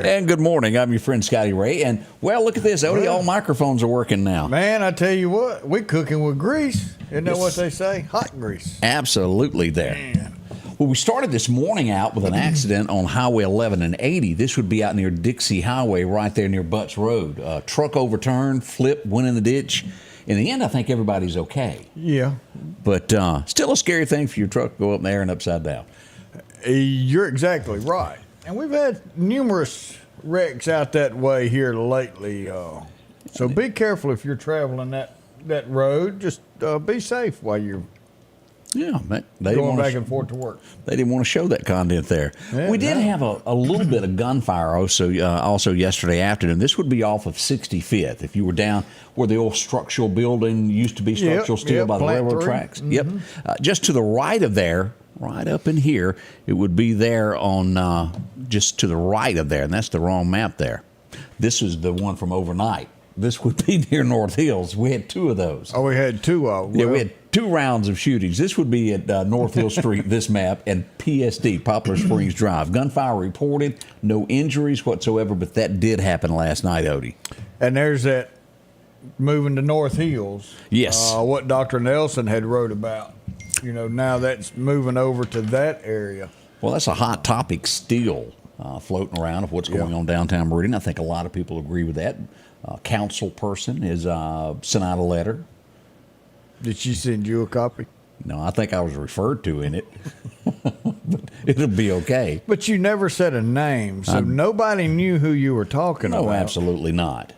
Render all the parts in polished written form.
And good morning. I'm your friend Scotty Ray. And, well, look at this. Odie, all microphones are working now. Man, I tell you what, we're cooking with grease. Isn't that what they say? Hot grease. Absolutely there. Man. Well, we started this morning out with an accident on Highway 11 and 80. This would be out near Dixie Highway right there near Butts Road. Truck overturned, flipped, went in the ditch. In the end, I think everybody's okay. Yeah. But still a scary thing for your truck to go up in the air and upside down. You're exactly right. And we've had numerous wrecks out that way here lately. So be careful if you're traveling that road. Just be safe while you're going back and forth to work. They didn't want to show that content there. Yeah, we did have a little bit of gunfire also yesterday afternoon. This would be off of 65th. If you were down where the old structural building used to be, structural steel by the railroad tracks. Mm-hmm. Yep. Just to the right of there, right up in here, it would be there on just to the right of there, and that's the wrong map there. This is the one from overnight. This would be near North Hills. We had two of those. Oh, we had two of them. Yeah, we had 2 rounds of shootings. This would be at North Hill Street, this map, and PSD, Poplar Springs Drive. Gunfire reported, no injuries whatsoever, but that did happen last night, Odie. And there's that moving to North Hills. Yes. What Dr. Nelson had wrote about. You know, now that's moving over to that area. Well, that's a hot topic still floating around of what's going on downtown Meridian. I think a lot of people agree with that. Council person has sent out a letter. Did she send you a copy? No, I think I was referred to in it. But it'll be okay. But you never said a name, so nobody knew who you were talking about. No, absolutely not.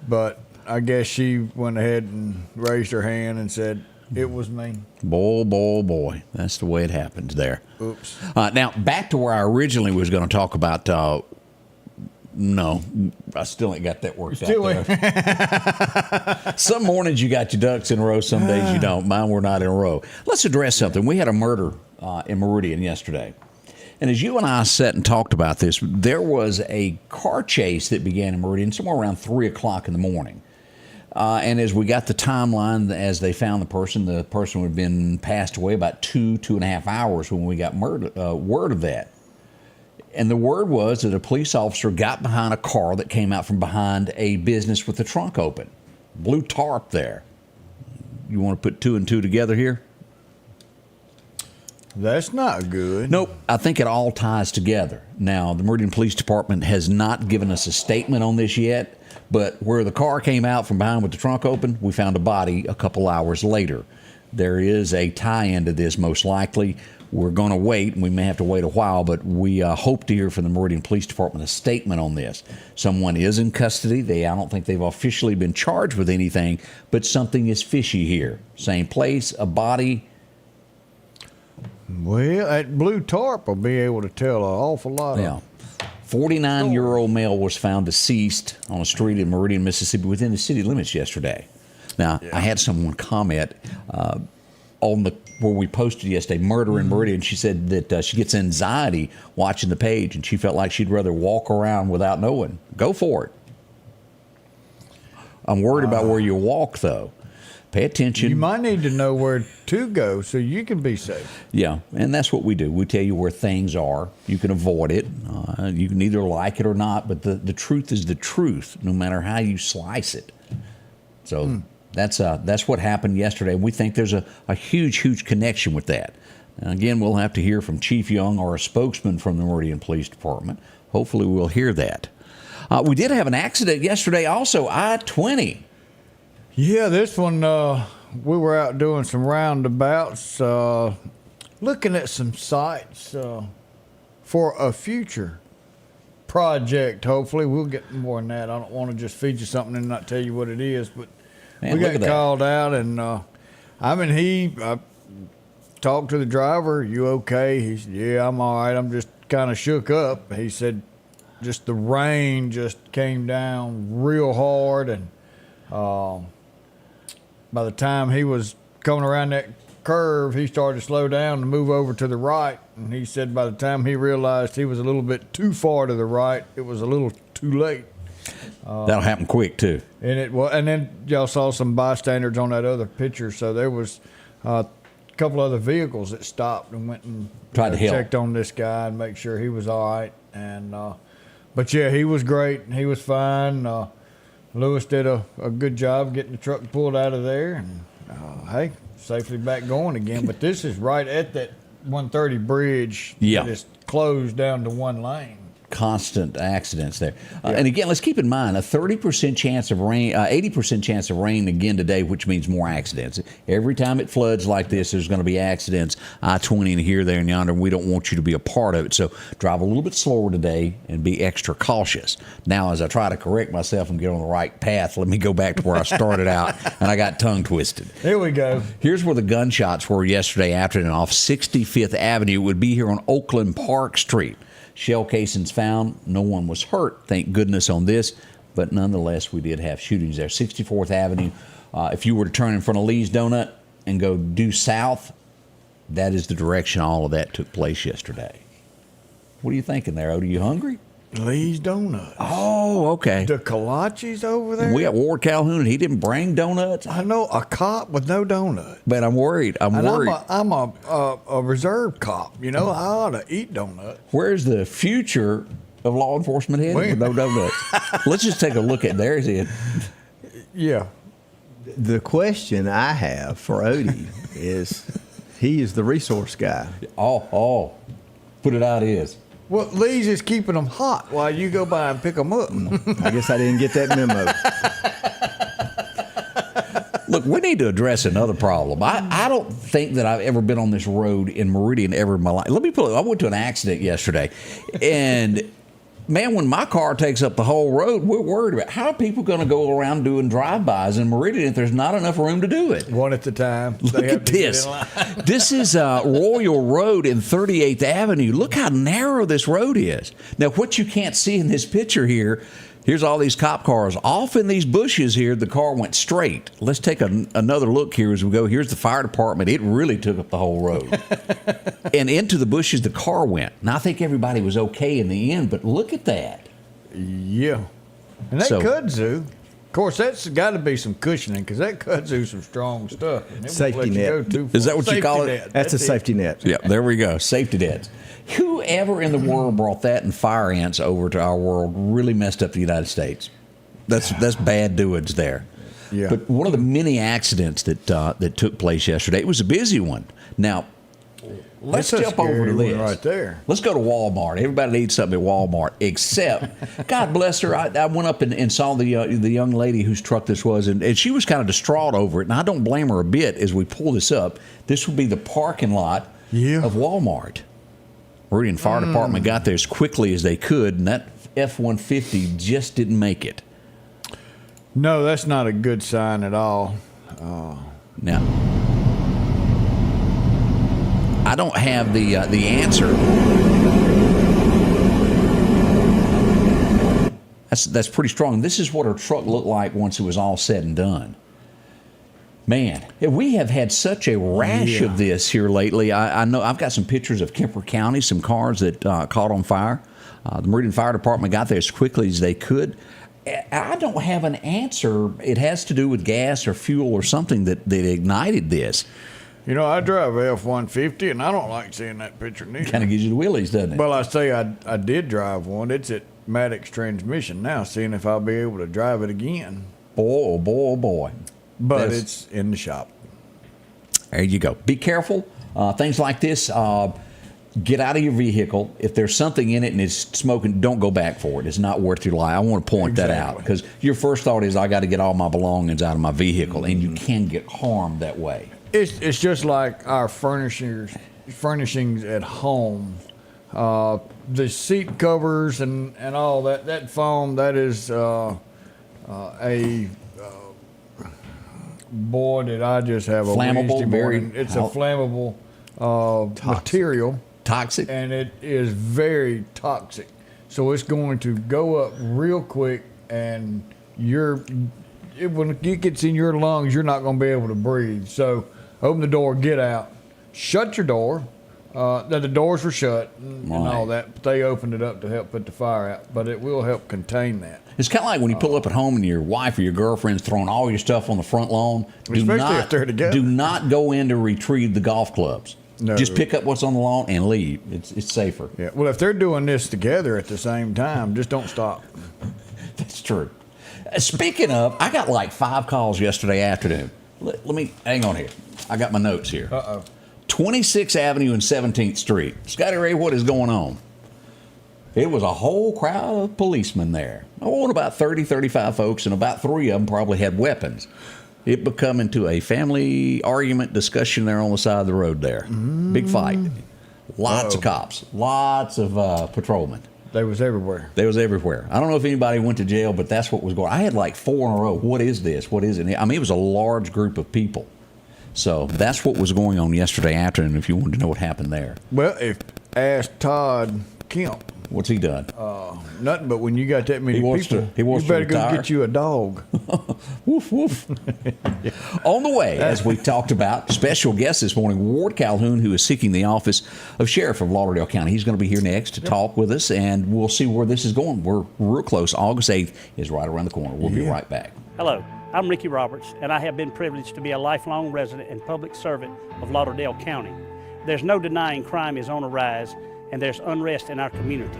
But I guess she went ahead and raised her hand and said, it was me. Boy. That's the way it happens there. Oops. Now, back to where I originally was going to talk about. No, I still ain't got that worked out there. Some mornings you got your ducks in a row, some days you don't. Mine were not in a row. Let's address something. We had a murder in Meridian yesterday. And as you and I sat and talked about this, there was a car chase that began in Meridian somewhere around 3 o'clock in the morning. And as we got the timeline, as they found the person would have been passed away about 2.5 hours when we got word of that. And the word was that a police officer got behind a car that came out from behind a business with the trunk open. Blue tarp there. You want to put 2 and 2 together here? That's not good. Nope. I think it all ties together. Now, the Meridian Police Department has not given us a statement on this yet, but where the car came out from behind with the trunk open, we found a body a couple hours later. There is a tie-in to this, most likely. We're going to wait, and we may have to wait a while, but we hope to hear from the Meridian Police Department a statement on this. Someone is in custody. I don't think they've officially been charged with anything, but something is fishy here. Same place, a body. Well, that blue tarp will be able to tell an awful lot. Yeah. 49-year-old male was found deceased on a street in Meridian, Mississippi, within the city limits yesterday. Now, I had someone comment on where we posted yesterday, murder in Meridian. She said that she gets anxiety watching the page, and she felt like she'd rather walk around without knowing. Go for it. I'm worried about where you walk, though. Pay attention. You might need to know where to go so you can be safe. Yeah, and that's what we do. We tell you where things are. You can avoid it. You can either like it or not, but the truth is the truth, no matter how you slice it. So that's what happened yesterday. We think there's a huge connection with that. And again, we'll have to hear from Chief Young or a spokesman from the Meridian Police Department. Hopefully we'll hear that. We did have an accident yesterday also, I-20. Yeah, this one, we were out doing some roundabouts, looking at some sites for a future project, hopefully. We'll get more than that. I don't want to just feed you something and not tell you what it is, but we got called out, and he talked to the driver. You okay? He said, yeah, I'm all right. I'm just kind of shook up. He said, just the rain just came down real hard, and by the time he was coming around that curve, he started to slow down and move over to the right. And he said by the time he realized he was a little bit too far to the right, it was a little too late. That'll happen quick too. And then y'all saw some bystanders on that other picture. So there was a couple other vehicles that stopped and went and Tried to help. checked on this guy and make sure he was all right. And but yeah, he was great. He was fine. Lewis did a good job getting the truck pulled out of there, and hey, safely back going again. But this is right at that 130 bridge. Yeah. That is closed down to one lane. Constant accidents there. And again, let's keep in mind a 30% chance of rain, 80% chance of rain again today, which means more accidents. Every time it floods like this, there's going to be accidents. I-20 and here, there, and yonder. And we don't want you to be a part of it. So drive a little bit slower today and be extra cautious. Now, as I try to correct myself and get on the right path, let me go back to where I started out and I got tongue twisted. Here we go. Here's where the gunshots were yesterday afternoon off 65th Avenue. It would be here on Oakland Park Street. Shell casings found. No one was hurt, thank goodness, on this. But nonetheless, we did have shootings there. 64th Avenue. If you were to turn in front of Lee's Donut and go due south, that is the direction all of that took place yesterday. What are you thinking there, Odie? You hungry? Lee's Donuts. Oh, okay. The kolaches over there. And we got Ward Calhoun, and he didn't bring donuts. I know a cop with no donut. But I'm worried. I'm worried. I'm a reserve cop. You know, I ought to eat donuts. Where's the future of law enforcement headed with no donuts? Let's just take a look at theirs. Yeah. The question I have for Odie is, he is the resource guy. Oh, put it out is. Well, Lee's is keeping them hot while you go by and pick them up. I guess I didn't get that memo. Look, we need to address another problem. I don't think that I've ever been on this road in Meridian ever in my life. Let me put it, I went to an accident yesterday, and man, when my car takes up the whole road, we're worried about how are people going to go around doing drive-bys in Meridian if there's not enough room to do it. One at a time. Look at this. This is Royal Road and 38th Avenue. Look how narrow this road is. Now, what you can't see in this picture here, here's all these cop cars. Off in these bushes here, the car went straight. Let's take another look here as we go. Here's the fire department. It really took up the whole road. And into the bushes, the car went. Now, I think everybody was okay in the end, but look at that. Yeah. And that kudzu, of course, that's got to be some cushioning because that kudzu's some strong stuff. Safety net. Is that what you call it? That's a safety net. Yeah, there we go. Safety nets. Whoever in the world brought that and fire ants over to our world really messed up the United States. That's bad doings there. Yeah. But one of the many accidents that took place yesterday, it was a busy one. Now, let's jump over to this. Right there. Let's go to Walmart. Everybody needs something at Walmart, except, God bless her, I went up and saw the young lady whose truck this was, and she was kind of distraught over it. And I don't blame her a bit as we pull this up. This would be the parking lot of Walmart. Meridian Fire Department got there as quickly as they could, and that F-150 just didn't make it. No, that's not a good sign at all. Now, I don't have the answer. That's pretty strong. This is what her truck looked like once it was all said and done. Man, we have had such a rash of this here lately. I know I've got some pictures of Kemper County, some cars that caught on fire. The Meridian Fire Department got there as quickly as they could. I don't have an answer. It has to do with gas or fuel or something that ignited this. You know, I drive a F-150, and I don't like seeing that picture neither. Kind of gives you the willies, doesn't it? Well, I say I did drive one. It's at Maddox Transmission now, seeing if I'll be able to drive it again. Boy, oh boy, oh boy. But it's in the shop. There you go. Be careful. Things like this, get out of your vehicle. If there's something in it and it's smoking, don't go back for it. It's not worth your life. I want to point that out because your first thought is, I got to get all my belongings out of my vehicle, and you can get harmed that way. It's just like our furnishings at home. The seat covers and all that foam, that is boy, did I just have a Flammable, Wednesday very morning. It's a flammable material. Toxic. And it is very toxic. So it's going to go up real quick, and when it gets in your lungs, you're not going to be able to breathe. So open the door, get out, shut your door. The doors were shut and all that, but they opened it up to help put the fire out. But it will help contain that. It's kind of like when you pull up at home and your wife or your girlfriend's throwing all your stuff on the front lawn. Especially if they're together. Do not go in to retrieve the golf clubs. No. Just pick up what's on the lawn and leave. It's safer. Yeah. Well, if they're doing this together at the same time, just don't stop. That's true. Speaking of, I got like 5 calls yesterday afternoon. Let me hang on here. I got my notes here. 26th Avenue and 17th Street. Scotty Ray, what is going on? It was a whole crowd of policemen there. About 30, 35 folks, and about 3 of them probably had weapons. It become into a family argument discussion there on the side of the road there. Big fight. Lots of cops. Lots of patrolmen. They was everywhere. They was everywhere. I don't know if anybody went to jail, but that's what was going on. I had like 4 in a row. What is this? What is it? I mean, it was a large group of people. So that's what was going on yesterday afternoon, if you wanted to know what happened there. Well, ask Todd Kemp. What's he done? Nothing, but when you got that many people, he wants you better to retire. go get you a dog. Woof, woof. On the way, as we talked about, special guest this morning, Ward Calhoun, who is seeking the office of Sheriff of Lauderdale County. He's going to be here next to talk with us, and we'll see where this is going. We're real close. August 8th is right around the corner. We'll be right back. Hello, I'm Ricky Roberts, and I have been privileged to be a lifelong resident and public servant of Lauderdale County. There's no denying crime is on the rise, and there's unrest in our community.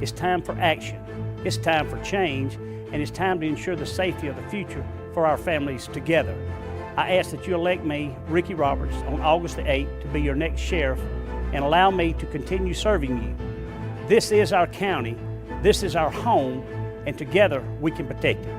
It's time for action. It's time for change, and it's time to ensure the safety of the future for our families together. I ask that you elect me, Ricky Roberts, on August the 8th to be your next sheriff and allow me to continue serving you. This is our county, this is our home, and together we can protect it.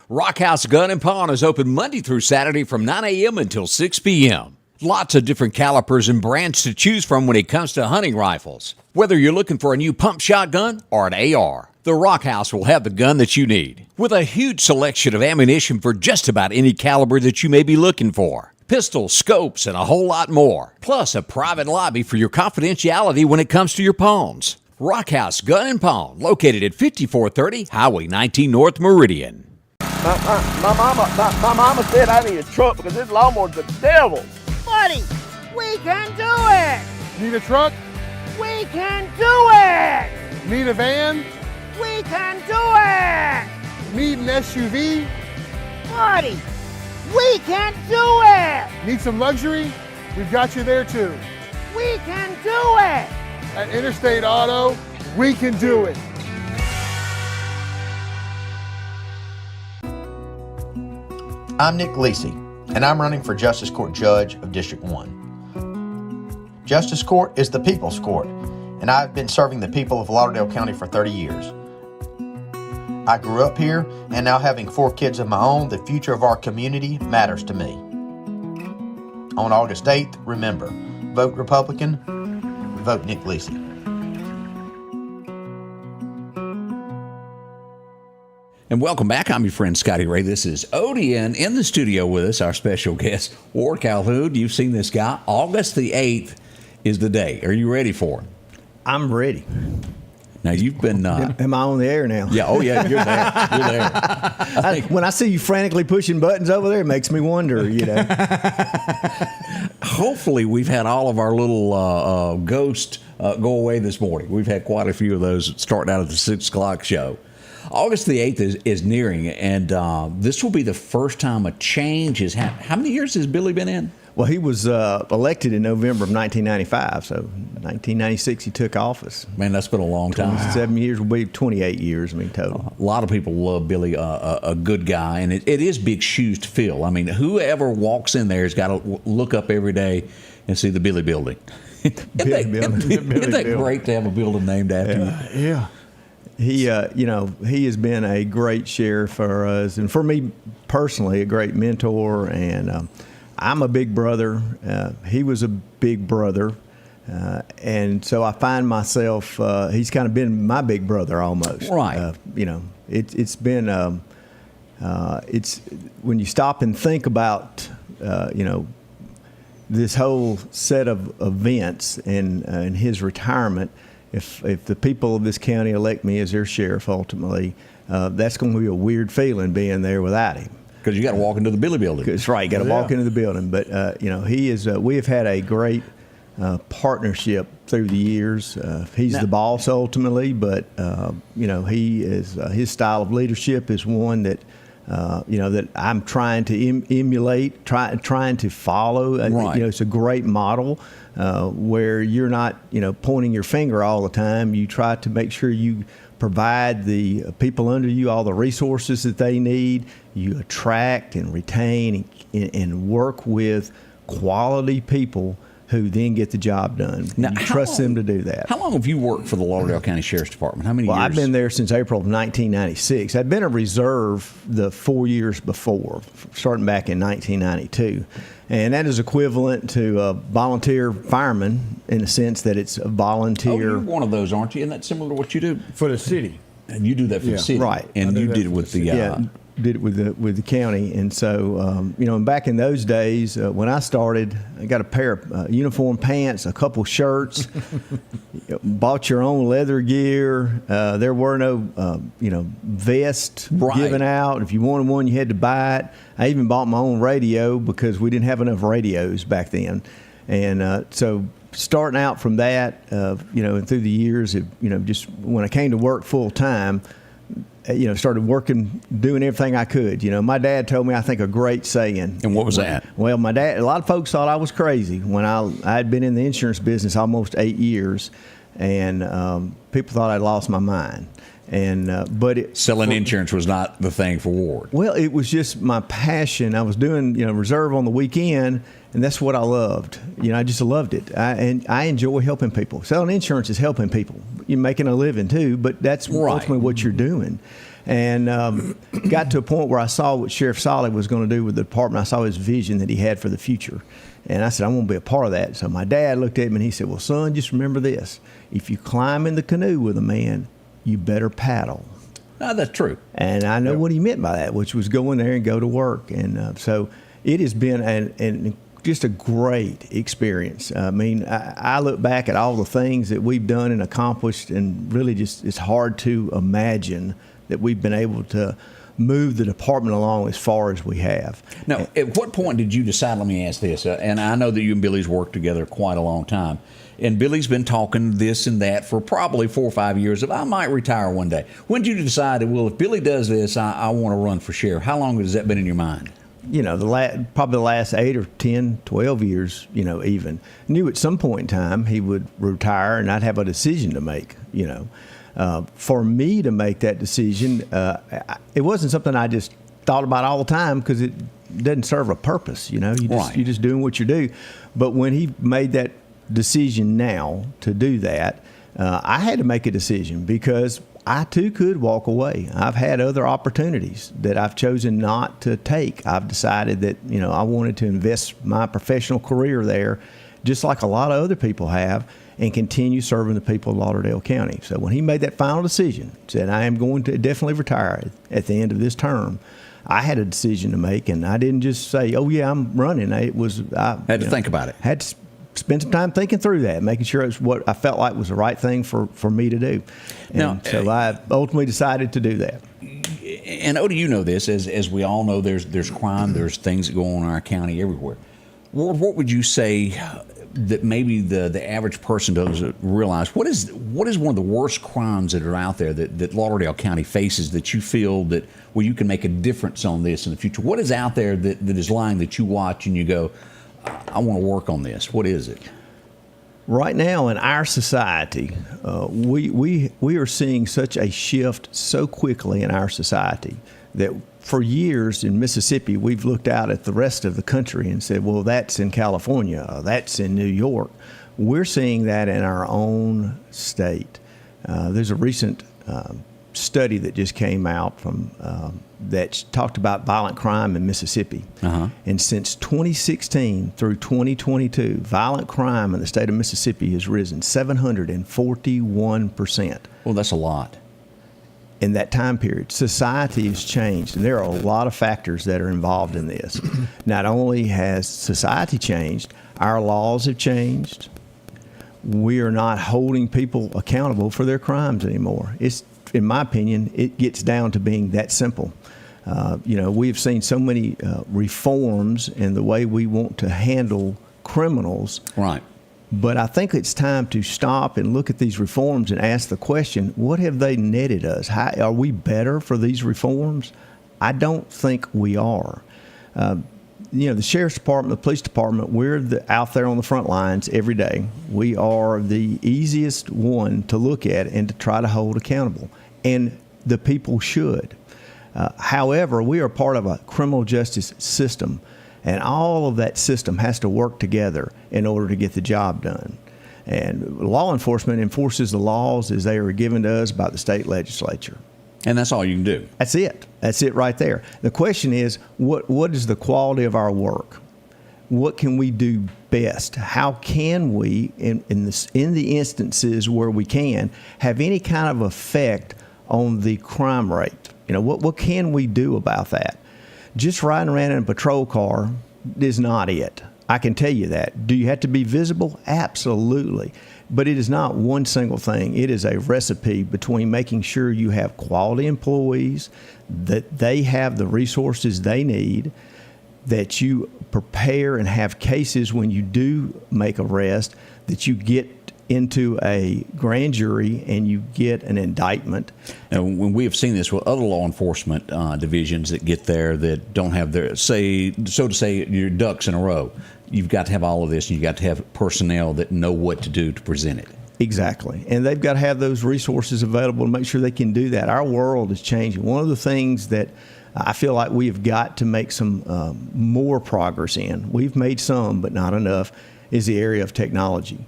Rock House Gun and Pawn is open Monday through Saturday from 9 a.m. until 6 p.m. Lots of different calibers and brands to choose from when it comes to hunting rifles. Whether you're looking for a new pump shotgun or an AR, the Rock House will have the gun that you need. With a huge selection of ammunition for just about any caliber that you may be looking for. Pistols, scopes, and a whole lot more. Plus a private lobby for your confidentiality when it comes to your pawns. Rock House Gun and Pawn, located at 5430 Highway 19 North Meridian. My mama said I need a truck because this lawnmower's the devil's. Buddy, we can do it! Need a truck? We can do it! Need a van? We can do it! Need an SUV? Buddy, we can do it! Need some luxury? We've got you there too. We can do it! At Interstate Auto, we can do it. I'm Nick Lisi, and I'm running for Justice Court Judge of District 1. Justice Court is the people's court, and I've been serving the people of Lauderdale County for 30 years. I grew up here, and now having 4 kids of my own, the future of our community matters to me. On August 8th, remember, vote Republican, vote Nick Lisi. And welcome back. I'm your friend Scotty Ray. This is Odie, and in the studio with us, our special guest, Ward Calhoun. You've seen this guy. August the 8th is the day. Are you ready for it? I'm ready. Now, you've been... Am I on the air now? Yeah, oh yeah, you're there. You're there. When I see you frantically pushing buttons over there, it makes me wonder, you know. Hopefully, we've had all of our little ghosts go away this morning. We've had quite a few of those starting out at the 6 o'clock show. August the 8th is nearing, and this will be the first time a change has happened. How many years has Billy been in? Well, he was elected in November of 1995, so 1996 he took office. Man, that's been a long time. 7 years will be 28 years, I mean, total. A lot of people love Billy, a good guy, and it is big shoes to fill. I mean, whoever walks in there has got to look up every day and see the Billy building. Isn't that great to have a building named after you? Yeah. He, he has been a great sheriff for us, and for me personally, a great mentor. And I'm a big brother. He was a big brother, and so I find myself. He's kind of been my big brother almost. Right. It's been it's when you stop and think about, this whole set of events and his retirement. If the people of this county elect me as their sheriff ultimately, that's going to be a weird feeling being there without him. Because you got to walk into the Billy building. That's right. You got to walk into the building. But he is. We have had a great partnership through the years. He's the boss ultimately, but he is. His style of leadership is one that that I'm trying to emulate, trying to follow. Right. It's a great model where you're not pointing your finger all the time. You try to make sure you provide the people under you all the resources that they need. You attract and retain and work with quality people who then get the job done. Now, you trust them to do that. How long have you worked for the Lauderdale County Sheriff's Department? How many years? I've been there since April of 1996. I'd been a reserve the 4 years before, starting back in 1992. And that is equivalent to a volunteer fireman in the sense that it's a volunteer. Oh, you're one of those, aren't you? Isn't that similar to what you do? For the city. And you do that for the city. Right. And you did it with the... did it with the county. And so, and back in those days, when I started, I got a pair of uniform pants, a couple shirts, bought your own leather gear. There were no, vests given out. If you wanted one, you had to buy it. I even bought my own radio because we didn't have enough radios back then. And so starting out from that, and through the years, just when I came to work full time, started working, doing everything I could. My dad told me, I think, a great saying. And what was that? Well, my dad, a lot of folks thought I was crazy when I had been in the insurance business almost 8 years, and people thought I'd lost my mind. And selling insurance was not the thing for Ward. Well, it was just my passion. I was doing reserve on the weekend, and that's what I loved. I just loved it. And I enjoy helping people. Selling insurance is helping people. You're making a living too, but that's ultimately what you're doing. And got to a point where I saw what Sheriff Solid was going to do with the department. I saw his vision that he had for the future. And I said, I want to be a part of that. So my dad looked at me and he said, well, son, just remember this. If you climb in the canoe with a man, you better paddle. No, that's true. And I know what he meant by that, which was go in there and go to work. And so it has been just a great experience. I mean, I look back at all the things that we've done and accomplished, and really just it's hard to imagine that we've been able to move the department along as far as we have. Now, at what point did you decide, let me ask this, and I know that you and Billy's worked together quite a long time, and Billy's been talking this and that for probably 4 or 5 years of I might retire one day. When did you decide, well, if Billy does this, I want to run for sheriff? How long has that been in your mind? Probably the last 8 or 10, 12 years, even. Knew at some point in time he would retire and I'd have a decision to make, For me to make that decision, it wasn't something I just thought about all the time because it doesn't serve a purpose, You're just doing what you do. But when he made that decision now to do that, I had to make a decision because I too could walk away. I've had other opportunities that I've chosen not to take. I've decided that, I wanted to invest my professional career there, just like a lot of other people have, and continue serving the people of Lauderdale County. So when he made that final decision, said, I am going to definitely retire at the end of this term, I had a decision to make, and I didn't just say, oh, yeah, I'm running. I had to think about it. Had to spend some time thinking through that, making sure it's what I felt like was the right thing for me to do. And so I ultimately decided to do that. And Odie, you know this, as we all know, there's crime, there's things that go on in our county everywhere. What would you say that maybe the average person doesn't realize? What is one of the worst crimes that are out there that Lauderdale County faces that you feel that, well, you can make a difference on this in the future? What is out there that is lying that you watch and you go, I want to work on this? What is it? Right now in our society, we are seeing such a shift so quickly in our society that for years in Mississippi, we've looked out at the rest of the country and said, well, that's in California, that's in New York. We're seeing that in our own state. There's a recent study that just came out from that talked about violent crime in Mississippi. And since 2016 through 2022, violent crime in the state of Mississippi has risen 741%. Well, that's a lot. in that time period. Society has changed, and there are a lot of factors that are involved in this. Not only has society changed, our laws have changed. We are not holding people accountable for their crimes anymore. It's, in my opinion, it gets down to being that simple. We've seen so many reforms in the way we want to handle criminals. Right. But I think it's time to stop and look at these reforms and ask the question, what have they netted us? How, are we better for these reforms? I don't think we are. The Sheriff's Department, the Police Department, we're out there on the front lines every day. We are the easiest one to look at and to try to hold accountable. And the people should. However, we are part of a criminal justice system, and all of that system has to work together in order to get the job done. And law enforcement enforces the laws as they are given to us by the state legislature. And that's all you can do. That's it. That's it right there. The question is, what is the quality of our work? What can we do best? How can we, in the instances where we can, have any kind of effect on the crime rate? What can we do about that? Just riding around in a patrol car is not it. I can tell you that. Do you have to be visible? Absolutely. But it is not one single thing. It is a recipe between making sure you have quality employees, that they have the resources they need, that you prepare and have cases when you do make arrest, that you get into a grand jury and you get an indictment. And when we have seen this with other law enforcement divisions that get there that don't have their, your ducks in a row, you've got to have all of this, and you've got to have personnel that know what to do to present it. Exactly. And they've got to have those resources available to make sure they can do that. Our world is changing. One of the things that I feel like we have got to make some more progress in, we've made some, but not enough, is the area of technology.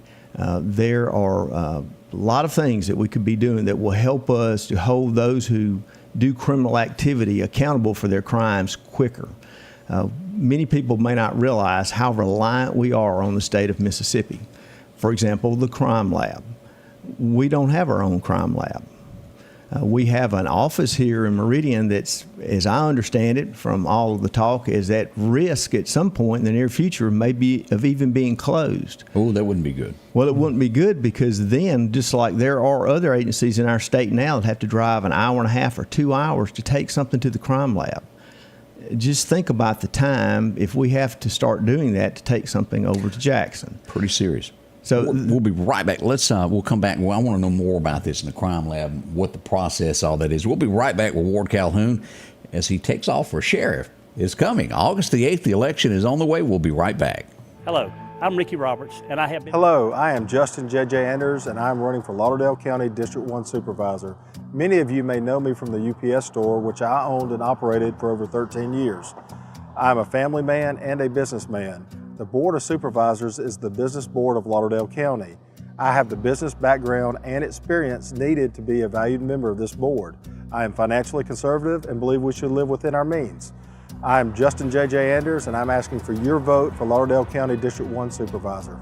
There are a lot of things that we could be doing that will help us to hold those who do criminal activity accountable for their crimes quicker. Many people may not realize how reliant we are on the state of Mississippi. For example, the crime lab. We don't have our own crime lab. We have an office here in Meridian that's, as I understand it from all of the talk, is at risk at some point in the near future maybe of even being closed. Oh, that wouldn't be good. Well, it wouldn't be good because then, just like there are other agencies in our state now that have to drive an hour and a half or 2 hours to take something to the crime lab. Just think about the time if we have to start doing that to take something over to Jackson. Pretty serious. So we'll be right back. We'll come back. Well, I want to know more about this in the crime lab, what the process, all that is. We'll be right back with Ward Calhoun as he takes off for sheriff. It's coming. August the 8th, the election is on the way. We'll be right back. Hello, I'm Ricky Roberts, and I have been... Hello, I am Justin J.J. Anders, and I'm running for Lauderdale County District 1 Supervisor. Many of you may know me from the UPS store, which I owned and operated for over 13 years. I'm a family man and a businessman. The Board of Supervisors is the business board of Lauderdale County. I have the business background and experience needed to be a valued member of this board. I am financially conservative and believe we should live within our means. I am Justin J.J. Anders, and I'm asking for your vote for Lauderdale County District 1 Supervisor.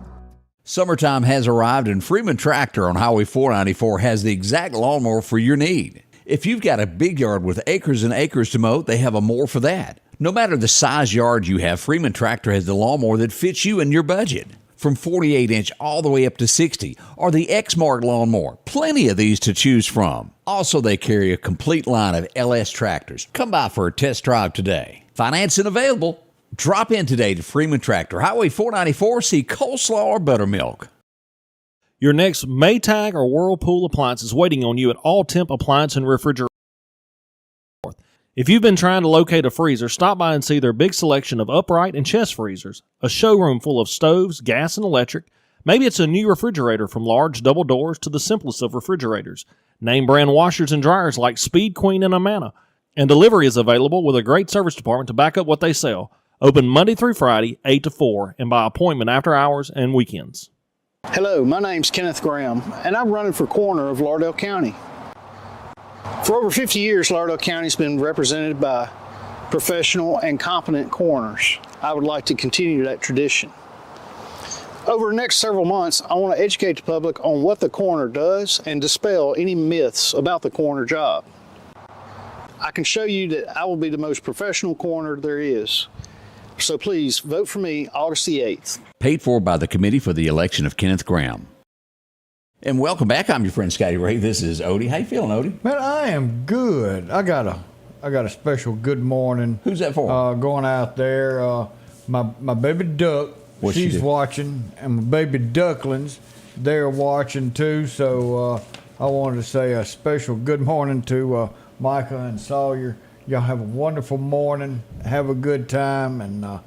Summertime has arrived, and Freeman Tractor on Highway 494 has the exact lawnmower for your need. If you've got a big yard with acres and acres to mow, they have a mower for that. No matter the size yard you have, Freeman Tractor has the lawnmower that fits you and your budget. From 48-inch all the way up to 60, or the X-Mark lawnmower. Plenty of these to choose from. Also, they carry a complete line of LS tractors. Come by for a test drive today. Financing available. Drop in today to Freeman Tractor, Highway 494, see coleslaw or buttermilk. Your next Maytag or Whirlpool appliance is waiting on you at All Temp Appliance and Refrigerator. If you've been trying to locate a freezer, stop by and see their big selection of upright and chest freezers, a showroom full of stoves, gas and electric. Maybe it's a new refrigerator from large double doors to the simplest of refrigerators. Name brand washers and dryers like Speed Queen and Amana. And delivery is available with a great service department to back up what they sell. Open Monday through Friday, 8 to 4, and by appointment after hours and weekends. Hello, my name's Kenneth Graham, and I'm running for coroner of Lauderdale County. For over 50 years, Lauderdale County's been represented by professional and competent coroners. I would like to continue that tradition. Over the next several months, I want to educate the public on what the coroner does and dispel any myths about the coroner job. can show you that I will be the most professional coroner there is. So please vote for me August the 8th. Paid for by the Committee for the Election of Kenneth Graham. And welcome back. I'm your friend Scotty Ray. This is Odie. How you feeling, Odie? Man, I am good. I got a special good morning. Who's that for? Going out there. My baby duck, she's watching, and my baby ducklings, they're watching too. So I wanted to say a special good morning to Micah and Sawyer. Y'all have a wonderful morning. Have a good time, and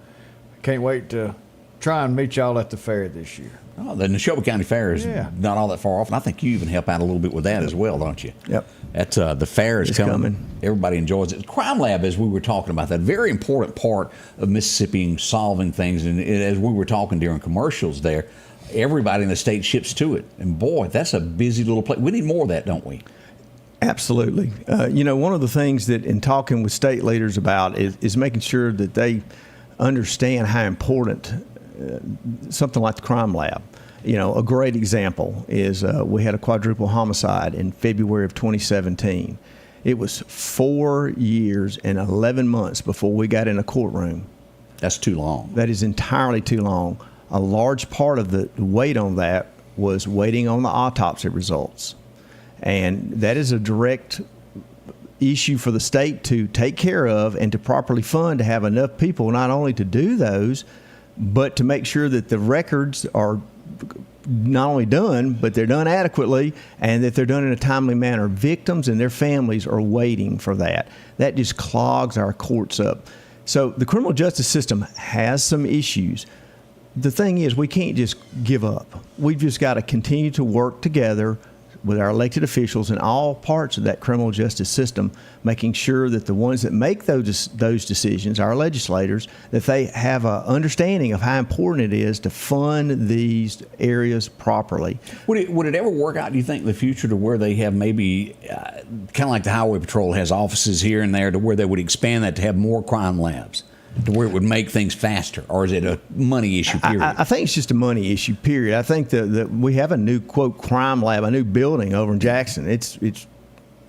can't wait to try and meet y'all at the fair this year. Oh, the Neshoba County Fair is not all that far off, and I think you even help out a little bit with that as well, don't you? Yep. That's the fair is coming. Everybody enjoys it. Crime Lab, as we were talking about, that very important part of Mississippi solving things, and as we were talking during commercials there, everybody in the state ships to it, and boy, that's a busy little place. We need more of that, don't we? Absolutely. One of the things that in talking with state leaders about is making sure that they understand how important something like the Crime Lab. A great example is we had a quadruple homicide in February of 2017. It was 4 years and 11 months before we got in a courtroom. That's too long. That is entirely too long. A large part of the wait on that was waiting on the autopsy results. And that is a direct issue for the state to take care of and to properly fund, to have enough people not only to do those, but to make sure that the records are not only done, but they're done adequately and that they're done in a timely manner. Victims and their families are waiting for that. That just clogs our courts up. So the criminal justice system has some issues. The thing is, we can't just give up. We've just got to continue to work together with our elected officials in all parts of that criminal justice system, making sure that the ones that make those decisions, our legislators, that they have an understanding of how important it is to fund these areas properly. Would it ever work out, do you think, in the future to where they have maybe, kind of like the Highway Patrol has offices here and there, to where they would expand that to have more crime labs? To where it would make things faster, or is it a money issue, period? I think it's just a money issue, period. I think that we have a new, quote, crime lab, a new building over in Jackson. It's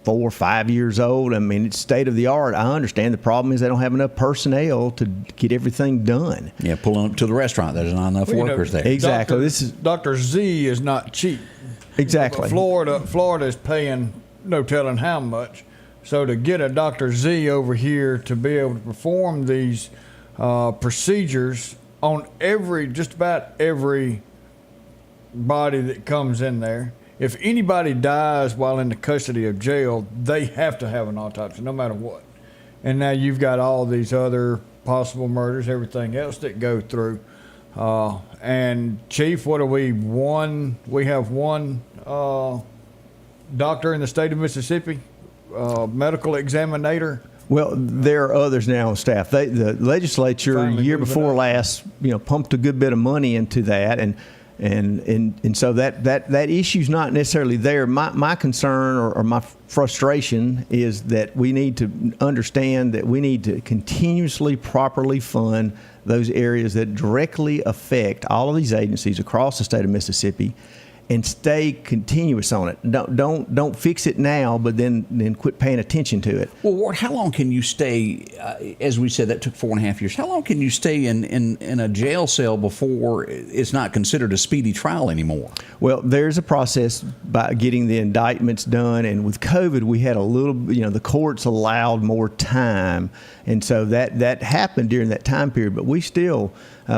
4 or 5 years old. I mean, it's state of the art. I understand the problem is they don't have enough personnel to get everything done. Yeah, pulling up to the restaurant, there's not enough workers there. Exactly. Dr. Z is not cheap. Exactly. Florida is paying no telling how much. So to get a Dr. Z over here to be able to perform these procedures on just about every body that comes in there, if anybody dies while in the custody of jail, they have to have an autopsy, no matter what. And now you've got all these other possible murders, everything else that go through. And Chief, what are we? We have one doctor in the state of Mississippi. Medical examiner. Well, there are others now on staff. The legislature year before last, pumped a good bit of money into that, and so that issue's not necessarily there. My concern or my frustration is that we need to understand that we need to continuously properly fund those areas that directly affect all of these agencies across the state of Mississippi, and stay continuous on it. Don't fix it now, but then quit paying attention to it. Well, Ward, how long can you stay? As we said, that took 4.5 years. How long can you stay in a jail cell before it's not considered a speedy trial anymore? Well, there's a process by getting the indictments done, and with COVID, we had a little. The courts allowed more time, and so that happened during that time period. But we still.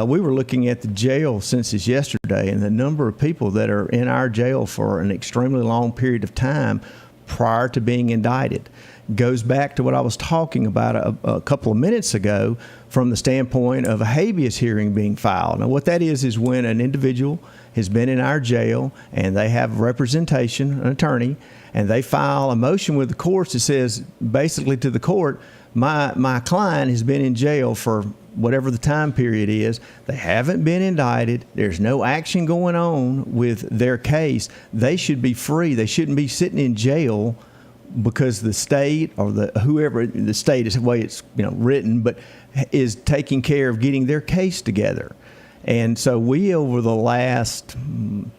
We were looking at the jail census yesterday, and the number of people that are in our jail for an extremely long period of time prior to being indicted goes back to what I was talking about a couple of minutes ago from the standpoint of a habeas hearing being filed. Now, what that is when an individual has been in our jail and they have representation, an attorney, and they file a motion with the courts that says basically to the court, my client has been in jail for whatever the time period is. They haven't been indicted. There's no action going on with their case. They should be free. They shouldn't be sitting in jail because the state or whoever the state is the way it's written, but is taking care of getting their case together. And so we, over the last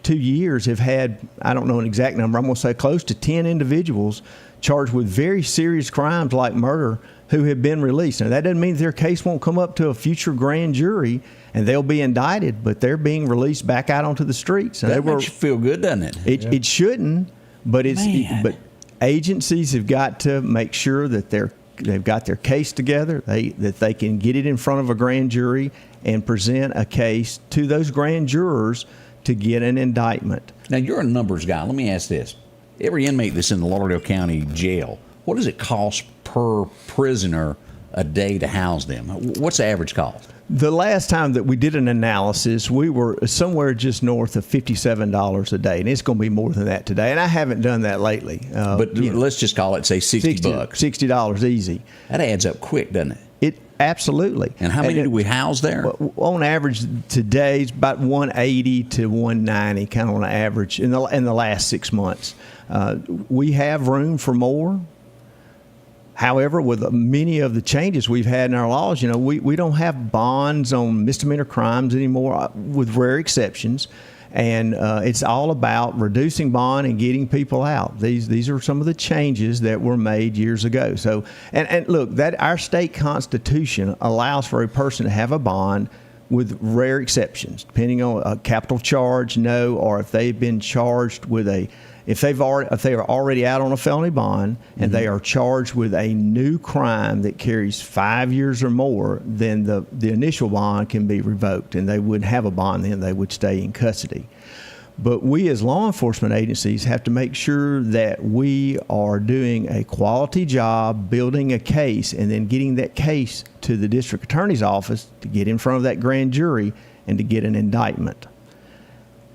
2 years, have had, I don't know an exact number, I'm going to say close to 10 individuals charged with very serious crimes like murder who have been released. Now, that doesn't mean their case won't come up to a future grand jury and they'll be indicted, but they're being released back out onto the streets. And that makes you feel good, doesn't it? It shouldn't, but but agencies have got to make sure that they've got their case together, that they can get it in front of a grand jury and present a case to those grand jurors to get an indictment. Now, you're a numbers guy. Let me ask this. Every inmate that's in the Lauderdale County Jail, what does it cost per prisoner a day to house them? What's the average cost? The last time that we did an analysis, we were somewhere just north of $57 a day, and it's going to be more than that today. And I haven't done that lately. But let's just call it, say, $60. $60 easy. That adds up quick, doesn't it? It absolutely. And how many do we house there? On average, today it's about 180 to 190, kind of on average in the last 6 months. We have room for more. However, with many of the changes we've had in our laws, we don't have bonds on misdemeanor crimes anymore, with rare exceptions. And it's all about reducing bond and getting people out. These are some of the changes that were made years ago. So, and look, that our state constitution allows for a person to have a bond with rare exceptions, depending on a capital charge, or if they've been charged with if they are already out on a felony bond and they are charged with a new crime that carries 5 years or more, then the initial bond can be revoked and they wouldn't have a bond then, they would stay in custody. But we as law enforcement agencies have to make sure that we are doing a quality job building a case and then getting that case to the district attorney's office to get in front of that grand jury and to get an indictment.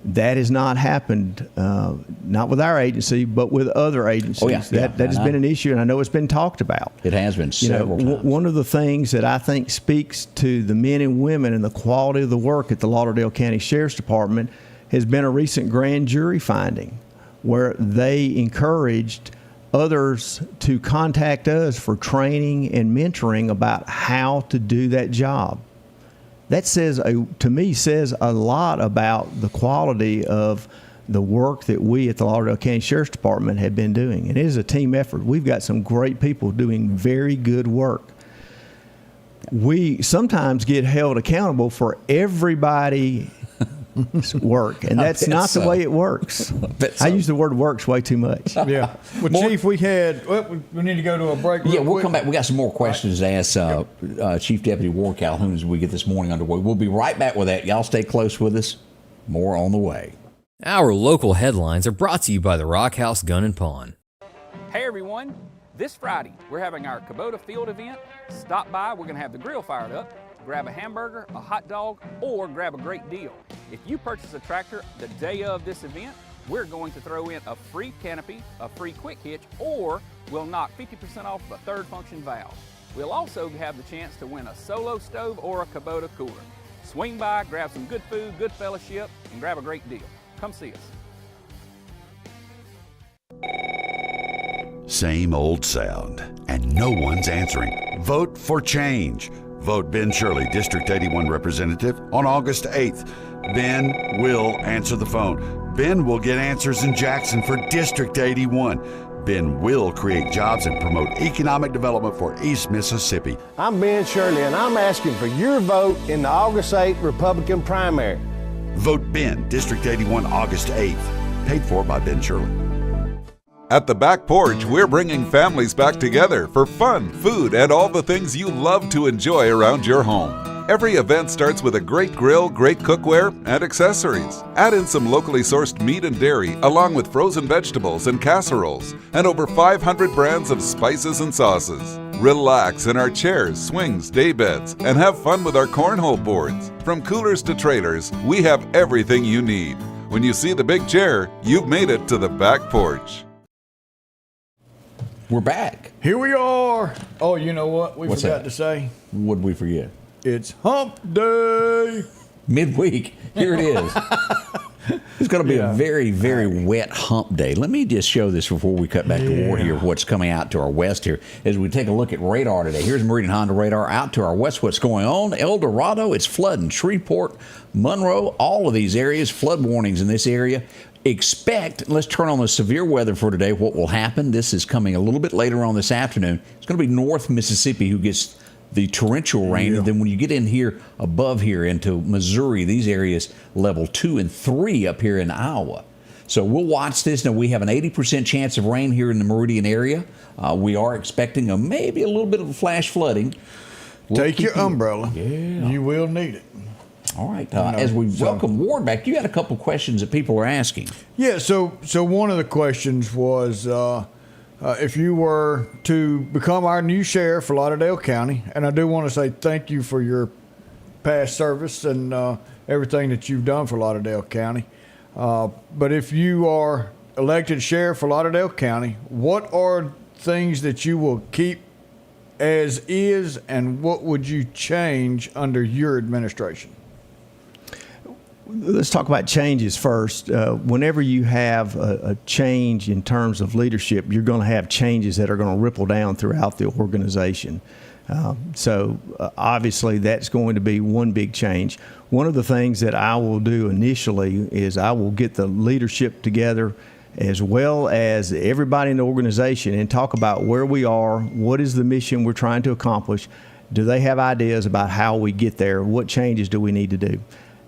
That has not happened, not with our agency, but with other agencies. Oh, yeah. That has been an issue, and I know it's been talked about. It has been several times. One of the things that I think speaks to the men and women and the quality of the work at the Lauderdale County Sheriff's Department has been a recent grand jury finding where they encouraged others to contact us for training and mentoring about how to do that job. That to me says a lot about the quality of the work that we at the Lauderdale County Sheriff's Department have been doing. And it is a team effort. We've got some great people doing very good work. We sometimes get held accountable for everybody's work, and that's not the way it works. I use the word works way too much. Yeah. Well, Chief, we need to go to a break. Yeah, we'll come back. We got some more questions to ask Chief Deputy Ward Calhoun as we get this morning underway. We'll be right back with that. Y'all stay close with us. More on the way. Our local headlines are brought to you by the Rock House Gun and Pawn. Hey everyone, this Friday we're having our Kubota Field event. Stop by, we're going to have the grill fired up. Grab a hamburger, a hot dog, or grab a great deal. If you purchase a tractor the day of this event, we're going to throw in a free canopy, a free quick hitch, or we'll knock 50% off the third function valve. We'll also have the chance to win a solo stove or a Kubota cooler. Swing by, grab some good food, good fellowship, and grab a great deal. Come see us. Same old sound, and no one's answering. Vote for change. Vote Ben Shirley, District 81 Representative, on August 8th. Ben will answer the phone. Ben will get answers in Jackson for District 81. Ben will create jobs and promote economic development for East Mississippi. I'm Ben Shirley, and I'm asking for your vote in the August 8th Republican primary. Vote Ben, District 81, August 8th. Paid for by Ben Shirley. At the Back Porch, we're bringing families back together for fun, food, and all the things you love to enjoy around your home. Every event starts with a great grill, great cookware, and accessories. Add in some locally sourced meat and dairy, along with frozen vegetables and casseroles, and over 500 brands of spices and sauces. Relax in our chairs, swings, daybeds, and have fun with our cornhole boards. From coolers to trailers, we have everything you need. When you see the big chair, you've made it to the Back Porch. We're back. Here we are. Oh, you know what? We forgot to say. What did we forget? It's hump day. Midweek. Here it is. It's going to be a very, very wet hump day. Let me just show this before we cut back to Ward here, what's coming out to our west here. As we take a look at radar today, here's Meridian Honda radar out to our west. What's going on? El Dorado, it's flooding. Shreveport, Monroe, all of these areas, flood warnings in this area. Let's turn on the severe weather for today. What will happen? This is coming a little bit later on this afternoon. It's going to be North Mississippi who gets the torrential rain. And then when you get in here above here into Missouri, these areas level 2 and 3 up here in Iowa. So we'll watch this. Now, we have an 80% chance of rain here in the Meridian area. We are expecting maybe a little bit of flash flooding. Take your umbrella. Yeah. You will need it. All right. As we welcome Ward back, you had a couple questions that people are asking. Yeah, so one of the questions was if you were to become our new sheriff for Lauderdale County, and I do want to say thank you for your past service and everything that you've done for Lauderdale County. But if you are elected sheriff for Lauderdale County, what are things that you will keep as is, and what would you change under your administration? Let's talk about changes first. Whenever you have a change in terms of leadership, you're going to have changes that are going to ripple down throughout the organization. So obviously that's going to be one big change. One of the things that I will do initially is I will get the leadership together as well as everybody in the organization and talk about where we are, what is the mission we're trying to accomplish, do they have ideas about how we get there, what changes do we need to do.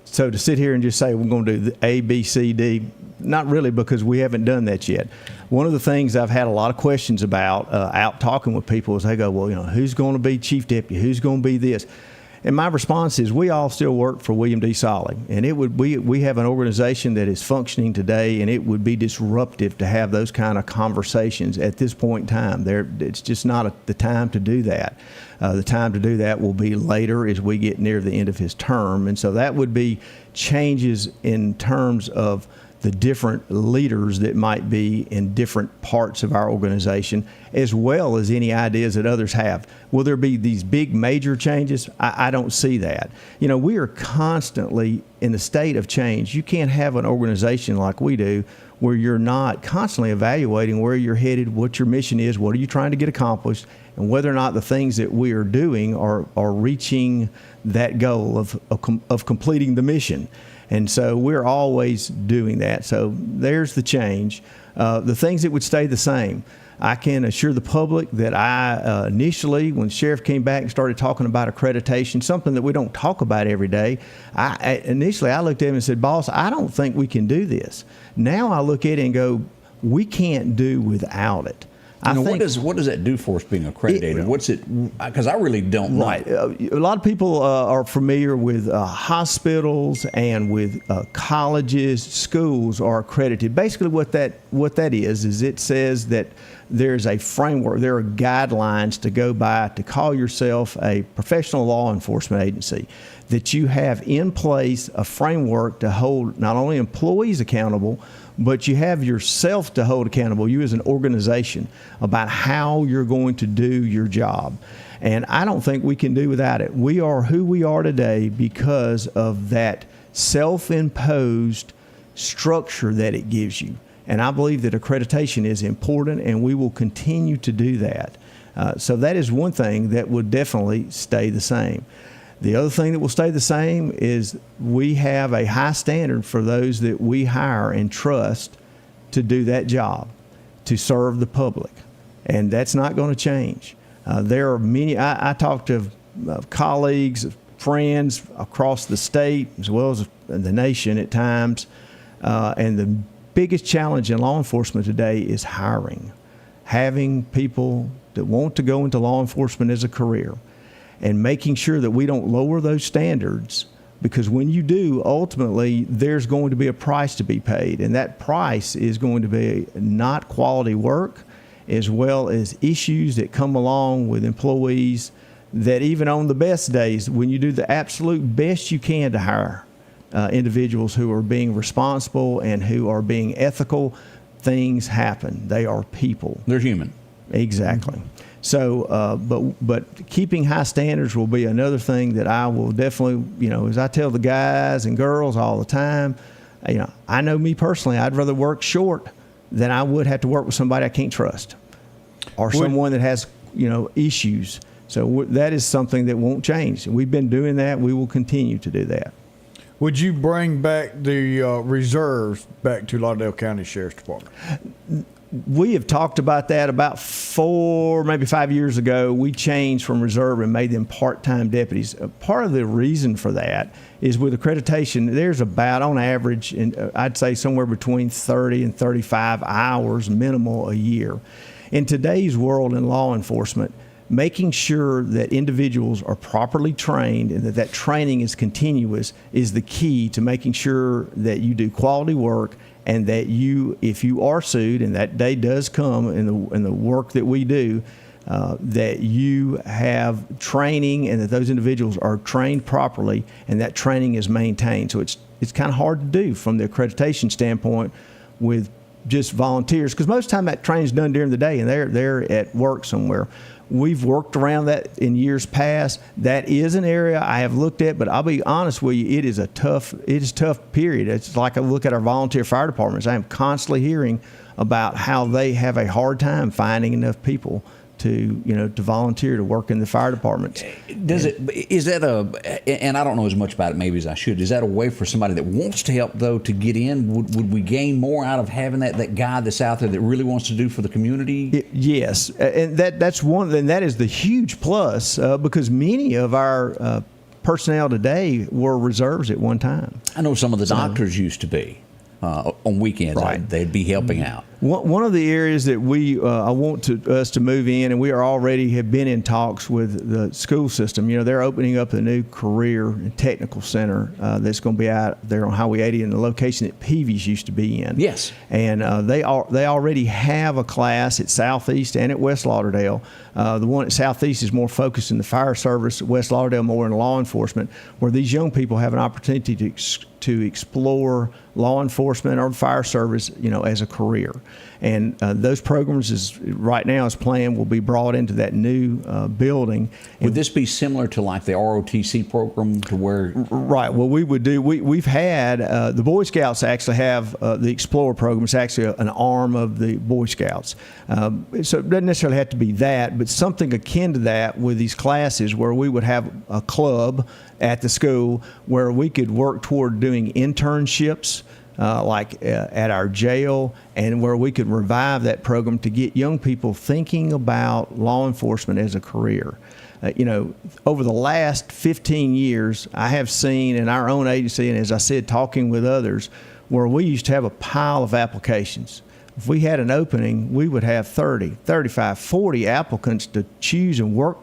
So to sit here and just say we're going to do the A, B, C, D, not really, because we haven't done that yet. One of the things I've had a lot of questions about out talking with people is they go, well, who's going to be chief deputy? Who's going to be this? And my response is we all still work for William D. Solly. And we have an organization that is functioning today, and it would be disruptive to have those kind of conversations at this point in time. It's just not the time to do that. The time to do that will be later as we get near the end of his term. And so that would be changes in terms of the different leaders that might be in different parts of our organization, as well as any ideas that others have. Will there be these big major changes? I don't see that. We are constantly in a state of change. You can't have an organization like we do where you're not constantly evaluating where you're headed, what your mission is, what are you trying to get accomplished, and whether or not the things that we are doing are reaching that goal of completing the mission. And so we're always doing that. So there's the change. The things that would stay the same. I can assure the public that I initially, when the sheriff came back and started talking about accreditation, something that we don't talk about every day, initially I looked at him and said, boss, I don't think we can do this. Now I look at it and go, we can't do without it. What does that do for us being accredited? What's it? Because I really don't know. Right. A lot of people are familiar with hospitals and with colleges, schools are accredited. Basically, what that is it says that there's a framework. There are guidelines to go by to call yourself a professional law enforcement agency. That you have in place a framework to hold not only employees accountable, but you have yourself to hold accountable, you as an organization, about how you're going to do your job. And I don't think we can do without it. We are who we are today because of that self-imposed structure that it gives you. And I believe that accreditation is important, and we will continue to do that. So that is one thing that would definitely stay the same. The other thing that will stay the same is we have a high standard for those that we hire and trust to do that job, to serve the public. And that's not going to change. There are many, I talk to colleagues, friends across the state as well as the nation at times, and the biggest challenge in law enforcement today is hiring. Having people that want to go into law enforcement as a career. And making sure that we don't lower those standards, because when you do, ultimately, there's going to be a price to be paid. And that price is going to be not quality work, as well as issues that come along with employees that even on the best days, when you do the absolute best you can to hire individuals who are being responsible and who are being ethical, things happen. They are people. They're human. Exactly. So, but keeping high standards will be another thing that I will definitely, as I tell the guys and girls all the time, I know me personally, I'd rather work short than I would have to work with somebody I can't trust or someone that has, issues. So that is something that won't change. We've been doing that. We will continue to do that. Would you bring back the reserves back to Lauderdale County Sheriff's Department? We have talked about that about 4, maybe 5 years ago. We changed from reserve and made them part-time deputies. Part of the reason for that is with accreditation, there's about, on average, I'd say somewhere between 30 and 35 hours minimal a year. In today's world in law enforcement, making sure that individuals are properly trained and that training is continuous is the key to making sure that you do quality work, and that if you are sued, and that day does come in the work that we do, that you have training and that those individuals are trained properly and that training is maintained. So it's kind of hard to do from the accreditation standpoint with just volunteers, because most of the time that training's done during the day and they're at work somewhere. We've worked around that in years past. That is an area I have looked at, but I'll be honest with you, it is a tough period. It's like I look at our volunteer fire departments. I am constantly hearing about how they have a hard time finding enough people to volunteer to work in the fire departments. Is that and I don't know as much about it maybe as I should, is that a way for somebody that wants to help though to get in? Would we gain more out of having that guy that's out there that really wants to do for the community? Yes, and that's one, and that is the huge plus because many of our personnel today were reserves at one time. I know some of the doctors used to be. On weekends, right. They'd be helping out. One of the areas that I want us to move in, and we are already have been in talks with the school system. They're opening up a new career and technical center that's going to be out there on Highway 80 in the location that Peavy's used to be in. Yes. And they already have a class at Southeast and at West Lauderdale. The one at Southeast is more focused in the fire service, West Lauderdale more in law enforcement, where these young people have an opportunity to explore law enforcement or fire service, as a career. And those programs right now as planned will be brought into that new building. Would this be similar to like the ROTC program to where? Right. Well, we've had, the Boy Scouts actually have the Explorer program. It's actually an arm of the Boy Scouts. So it doesn't necessarily have to be that, but something akin to that with these classes where we would have a club at the school where we could work toward doing internships like at our jail, and where we could revive that program to get young people thinking about law enforcement as a career. Over the last 15 years, I have seen in our own agency, and as I said, talking with others, where we used to have a pile of applications. If we had an opening, we would have 30, 35, 40 applicants to choose and work.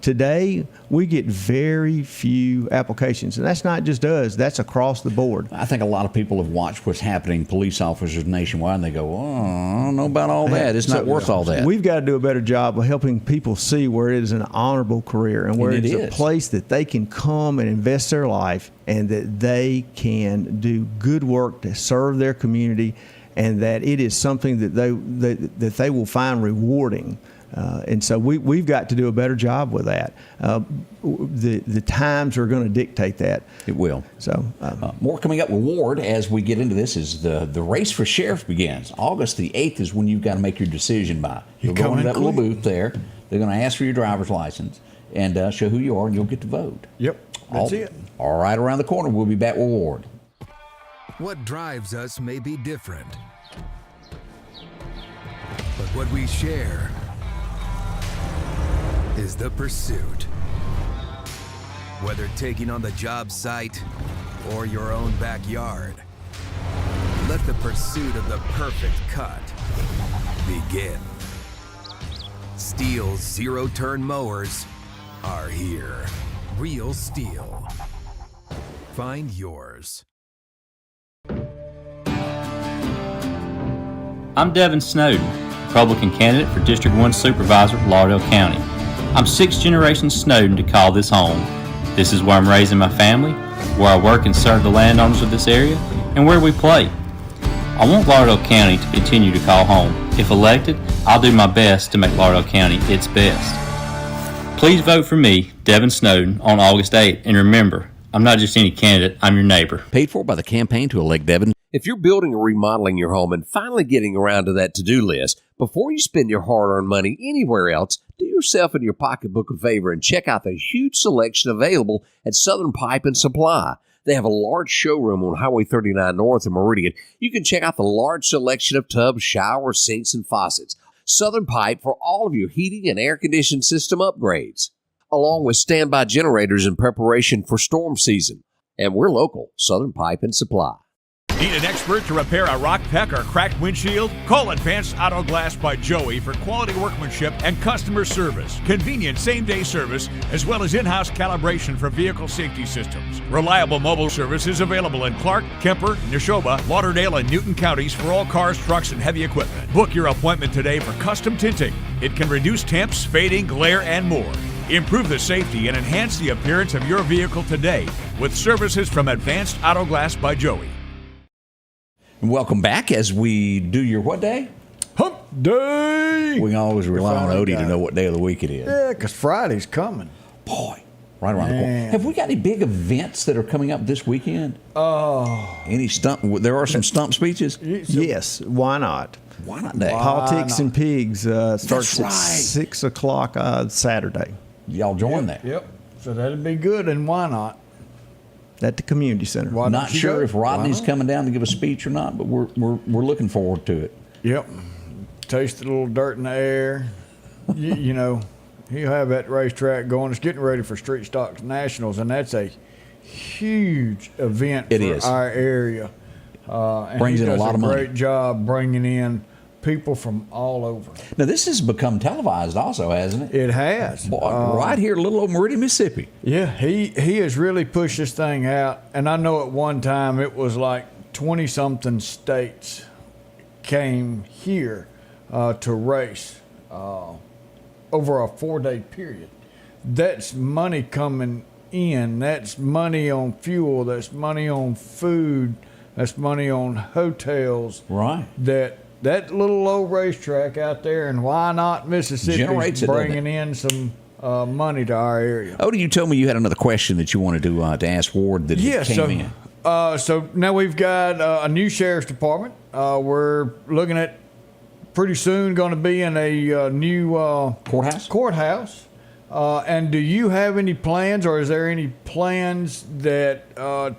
Today, we get very few applications, and that's not just us, that's across the board. I think a lot of people have watched what's happening, police officers nationwide, and they go, I don't know about all that. It's not worth all that. We've got to do a better job of helping people see where it is an honorable career and where it's a place that they can come and invest their life and that they can do good work to serve their community, and that it is something that they will find rewarding. And so we've got to do a better job with that. The times are going to dictate that. It will. So more coming up with Ward as we get into this is the race for sheriff begins. August the 8th is when you've got to make your decision by. You'll go into that little booth there. They're going to ask for your driver's license and show who you are, and you'll get to vote. Yep, that's it. All right, around the corner, we'll be back with Ward. What drives us may be different, but what we share is the pursuit. Whether taking on the job site or your own backyard, let the pursuit of the perfect cut begin. Steel's zero-turn mowers are here. Real Steel. Find yours. I'm Devin Snowden, Republican candidate for District 1 Supervisor, Lauderdale County. I'm sixth generation Snowden to call this home. This is where I'm raising my family, where I work and serve the landowners of this area, and where we play. I want Lauderdale County to continue to call home. If elected, I'll do my best to make Lauderdale County its best. Please vote for me, Devin Snowden, on August 8th, and remember, I'm not just any candidate, I'm your neighbor. Paid for by the Campaign to Elect Devin. If you're building or remodeling your home and finally getting around to that to-do list, before you spend your hard-earned money anywhere else, do yourself and your pocketbook a favor and check out the huge selection available at Southern Pipe and Supply. They have a large showroom on Highway 39 North in Meridian. You can check out the large selection of tubs, showers, sinks, and faucets. Southern Pipe for all of your heating and air conditioning system upgrades, along with standby generators in preparation for storm season. And we're local, Southern Pipe and Supply. Need an expert to repair a rock peck or cracked windshield? Call Advanced Auto Glass by Joey for quality workmanship and customer service. Convenient same-day service, as well as in-house calibration for vehicle safety systems. Reliable mobile service is available in Clark, Kemper, Neshoba, Lauderdale, and Newton counties for all cars, trucks, and heavy equipment. Book your appointment today for custom tinting. It can reduce temps, fading, glare, and more. Improve the safety and enhance the appearance of your vehicle today with services from Advanced Auto Glass by Joey. And welcome back as we do your what day? Hump Day! We can always rely on Odie to know what day of the week it is. Yeah, because Friday's coming. Boy, right around the corner. Have we got any big events that are coming up this weekend? Any stump? There are some stump speeches? Yes, why not? Why not day? Politics and Pigs starts at 6 o'clock Saturday. Y'all join that? Yep. So that'd be good, and why not? At the community center. Not sure if Rodney's coming down to give a speech or not, but we're looking forward to it. Yep. Taste a little dirt in the air. you know, he'll have that racetrack going. It's getting ready for Street Stocks Nationals, and that's a huge event for our area. And Brings he in a does lot of money. Great job bringing in people from all over. Now, this has become televised also, hasn't it? It has. Boy, right here, little old Meridian, Mississippi. Yeah, he has really pushed this thing out. And I know at one time it was like 20-something states came here to race over a 4-day period. That's money coming in. That's money on fuel. That's money on food. That's money on hotels. Right. That little old racetrack out there, and why not Mississippi, is bringing in some money to our area. Odie, you told me you had another question that you wanted to ask Ward that came in. So now we've got a new sheriff's department. We're looking at pretty soon going to be in a new courthouse. And do you have any plans, or is there any plans that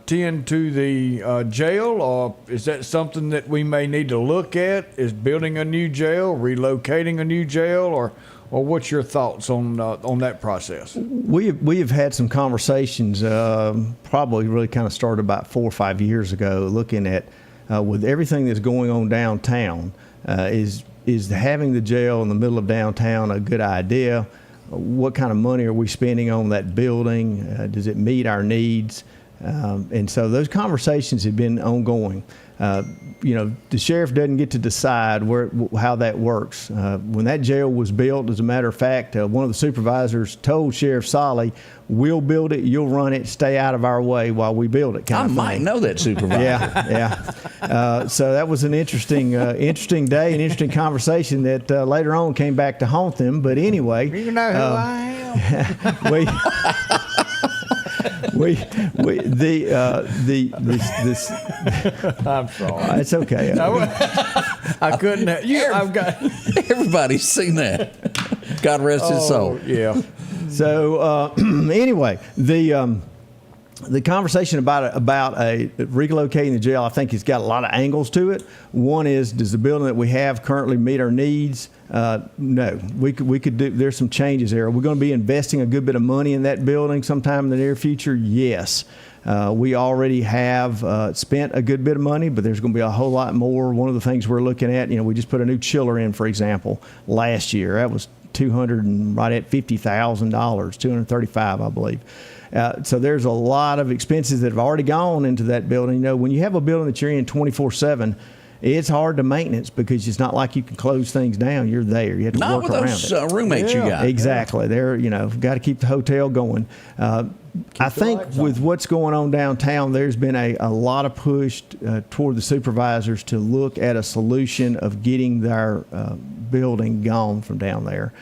tend to the jail, or is that something that we may need to look at? Is building a new jail, relocating a new jail, or what's your thoughts on that process? We have had some conversations, probably really kind of started about 4 or 5 years ago, looking at with everything that's going on downtown, is having the jail in the middle of downtown a good idea? What kind of money are we spending on that building? Does it meet our needs? And so those conversations have been ongoing. The sheriff doesn't get to decide how that works. When that jail was built, as a matter of fact, one of the supervisors told Sheriff Solly, "We'll build it, you'll run it, stay out of our way while we build it." I might know that supervisor. Yeah. So that was an interesting day, an interesting conversation that later on came back to haunt them. But anyway, you know who I am. This. I'm sorry. It's okay. I couldn't. I've got. Everybody's seen that. God rest his soul. Yeah. So anyway, the conversation about relocating the jail, I think, has got a lot of angles to it. One is, does the building that we have currently meet our needs? No, we could do. There's some changes there. Are we going to be investing a good bit of money in that building sometime in the near future? Yes. We already have spent a good bit of money, but there's going to be a whole lot more. One of the things we're looking at, we just put a new chiller in, for example, last year. That was right at $50,000, $235, I believe. So there's a lot of expenses that have already gone into that building. When you have a building that you're in 24/7, it's hard to maintenance because it's not like you can close things down. You're there. You have to work around it. Not with those roommates you got. Exactly. Got to keep the hotel going. I think with what's going on downtown, there's been a lot of push toward the supervisors to look at a solution of getting their building gone from down there.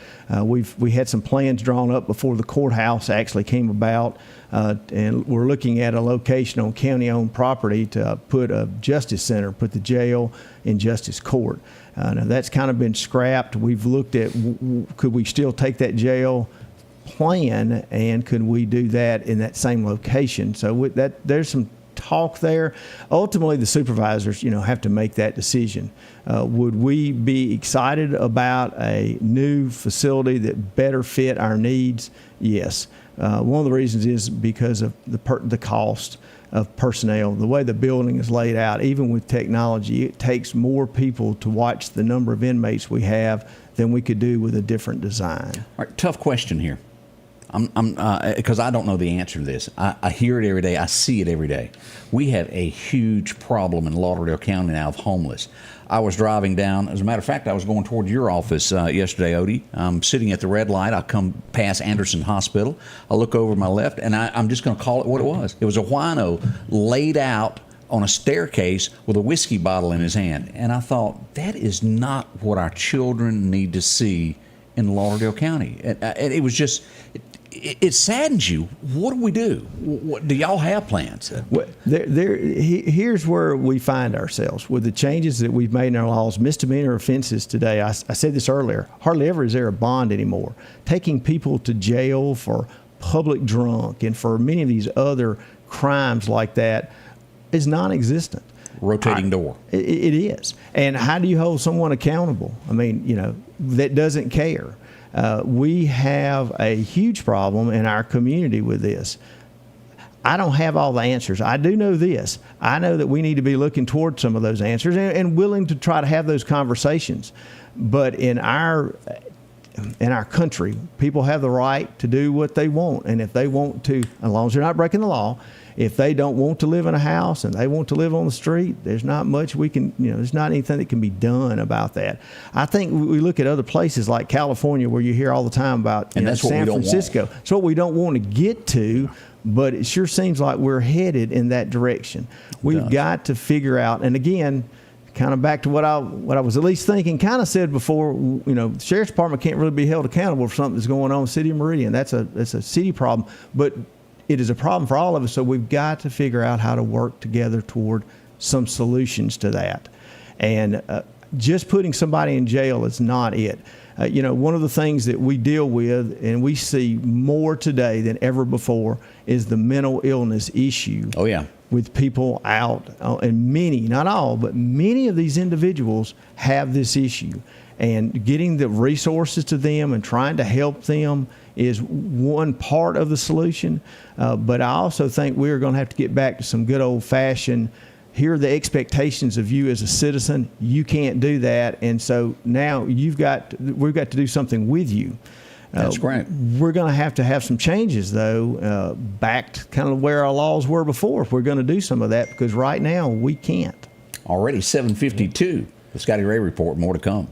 We had some plans drawn up before the courthouse actually came about, and we're looking at a location on county-owned property to put a justice center, put the jail in justice court. Now that's kind of been scrapped. We've looked at could we still take that jail plan, and could we do that in that same location? So with that, there's some talk there. Ultimately, the supervisors, have to make that decision. Would we be excited about a new facility that better fit our needs? Yes. One of the reasons is because of the cost of personnel. The way the building is laid out, even with technology, it takes more people to watch the number of inmates we have than we could do with a different design. All right, tough question here. Because I don't know the answer to this. I hear it every day. I see it every day. We have a huge problem in Lauderdale County now of homeless. I was driving down. As a matter of fact, I was going toward your office yesterday, Odie. I'm sitting at the red light. I come past Anderson Hospital. I look over my left, and I'm just going to call it what it was. It was a wino laid out on a staircase with a whiskey bottle in his hand. And I thought, that is not what our children need to see in Lauderdale County. And it was just... It saddens you. What do we do? What, do y'all have plans? Well, here's where we find ourselves with the changes that we've made in our laws. Misdemeanor offenses today, I said this earlier, hardly ever is there a bond anymore. Taking people to jail for public drunk and for many of these other crimes like that is non-existent. Rotating door. It is. And how do you hold someone accountable? I mean, that doesn't care. We have a huge problem in our community with this. I don't have all the answers. I do know this. I know that we need to be looking toward some of those answers and willing to try to have those conversations. But in our country, people have the right to do what they want. And if they want to, as long as they're not breaking the law, if they don't want to live in a house and they want to live on the street, there's not much we can, there's not anything that can be done about that. I think we look at other places like California where you hear all the time about San Francisco. It's what we don't want to get to, but it sure seems like we're headed in that direction. We've got to figure out, and again, kind of back to what I was at least thinking, kind of said before, the Sheriff's Department can't really be held accountable for something that's going on in the city of Meridian. That's a city problem, but it is a problem for all of us, so we've got to figure out how to work together toward some solutions to that. And just putting somebody in jail is not it. One of the things that we deal with, and we see more today than ever before, is the mental illness issue. Oh, yeah. With people out, and many, not all, but many of these individuals have this issue. And getting the resources to them and trying to help them is one part of the solution. But I also think we're going to have to get back to some good old-fashioned, here are the expectations of you as a citizen. You can't do that. And so now we've got to do something with you. That's great. We're going to have some changes, though, back to kind of where our laws were before if we're going to do some of that, because right now we can't. Already 7:52. The Scotty Ray Report. More to come.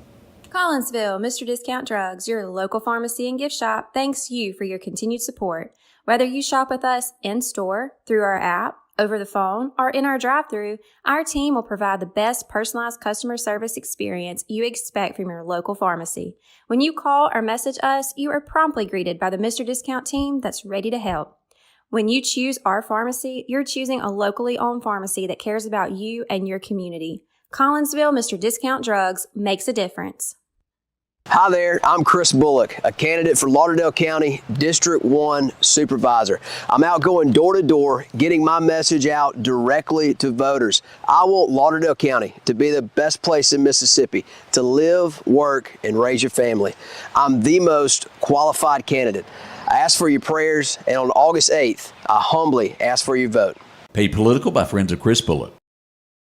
Collinsville, Mr. Discount Drugs, your local pharmacy and gift shop, thanks you for your continued support. Whether you shop with us in-store, through our app, over the phone, or in our drive-thru, our team will provide the best personalized customer service experience you expect from your local pharmacy. When you call or message us, you are promptly greeted by the Mr. Discount team that's ready to help. When you choose our pharmacy, you're choosing a locally owned pharmacy that cares about you and your community. Collinsville, Mr. Discount Drugs makes a difference. Hi there, I'm Chris Bullock, a candidate for Lauderdale County District 1 Supervisor. I'm out going door to door, getting my message out directly to voters. I want Lauderdale County to be the best place in Mississippi to live, work, and raise your family. I'm the most qualified candidate. I ask for your prayers, and on August 8th, I humbly ask for your vote. Paid Political by friends of Chris Bullock.